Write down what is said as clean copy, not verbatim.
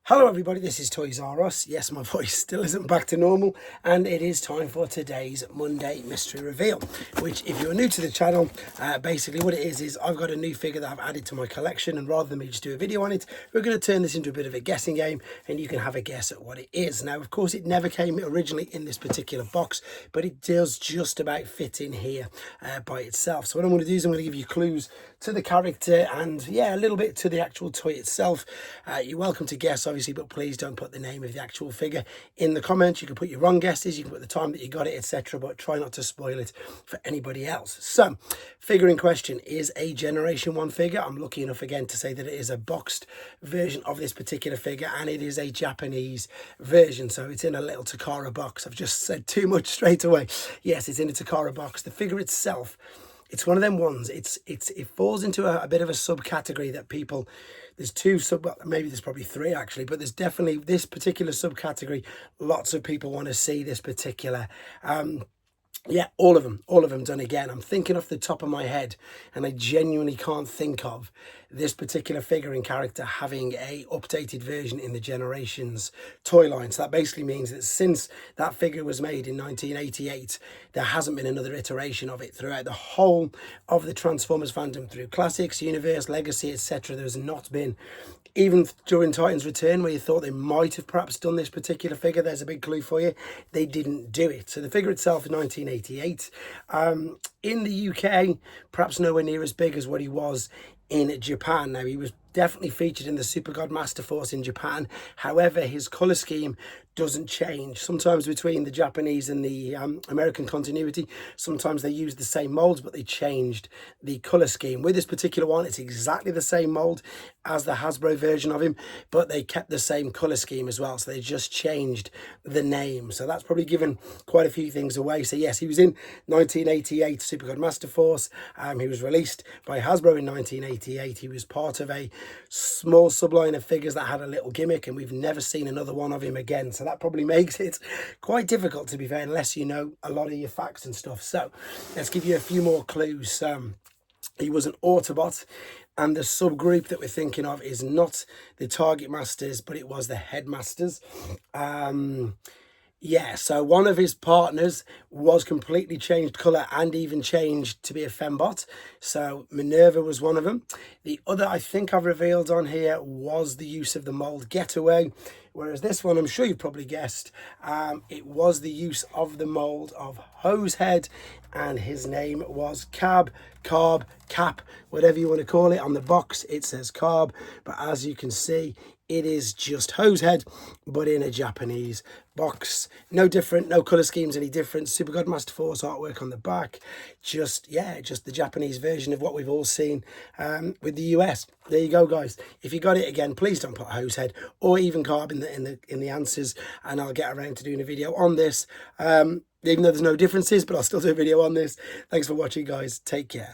Hello everybody, this is Toys R Us. Yes, my voice still isn't back to normal, and it is time for today's Monday mystery reveal, which if you're new to the channel, basically what it is I've got a new figure that I've added to my collection, and rather than me just do a video on it, we're going to turn this into a bit of a guessing game, and you can have a guess at what it is. Now, of course, it never came originally in this particular box, but it does just about fit in here by itself. So what I'm going to do is I'm going to give you clues to the character and, yeah, a little bit to the actual toy itself. You're welcome to guess, obviously, but please don't put the name of the actual figure in the comments. You can put your wrong guesses, you can put the time that you got it, etc., but try not to spoil it for anybody else. So, figure in question is a Generation 1 figure. I'm lucky enough again to say that it is a boxed version of this particular figure, and it is a Japanese version, so it's in a little Takara box. I've just said too much straight away. Yes, it's in a Takara box. The figure itself, it's one of them ones, it falls into a bit of a subcategory that people, there's maybe there's probably three actually, but there's definitely this particular subcategory. Lots of people want to see this particular, yeah, all of them done again. I'm thinking off the top of my head, and I genuinely can't think of this particular figure and character having a updated version in the Generations toy line. So that basically means that since that figure was made in 1988, there hasn't been another iteration of it throughout the whole of the Transformers fandom, through Classics, Universe, Legacy, etc. There's not been, even during Titan's Return, where you thought they might have perhaps done this particular figure, there's a big clue for you, they didn't do it. So the figure itself is 1988. In the UK, perhaps nowhere near as big as what he was in Japan. Now, he was definitely featured in the Super God Master Force in Japan. However, his colour scheme doesn't change. Sometimes between the Japanese and the American continuity, sometimes they use the same molds, but they changed the colour scheme. With this particular one, it's exactly the same mold as the Hasbro version of him, but they kept the same colour scheme as well, so they just changed the name. So that's probably given quite a few things away. So yes, he was in 1988 Super God Master Force. He was released by Hasbro in 1988. He was part of a small subline of figures that had a little gimmick, and we've never seen another one of him again. So that probably makes it quite difficult, to be fair, unless you know a lot of your facts and stuff. So let's give you a few more clues. He was an Autobot, and the subgroup that we're thinking of is not the Target Masters, but it was the Headmasters. Yeah, so one of his partners was completely changed colour and even changed to be a fembot. So Minerva was one of them. The other I think I've revealed on here was the use of the mould Getaway. Whereas this one, I'm sure you've probably guessed, it was the use of the mould of Hosehead, and his name was Carb, Cap, whatever you want to call it. On the box, it says Carb, but as you can see, it is just Hosehead, but in a Japanese box. No different, no colour schemes any different. Super God Master Force artwork on the back. Just the Japanese version of what we've all seen with the US. There you go, guys. If you got it again, please don't put Hosehead or even Carb in the answers, and I'll get around to doing a video on this. Even though there's no differences, but I'll still do a video on this. Thanks for watching, guys. Take care.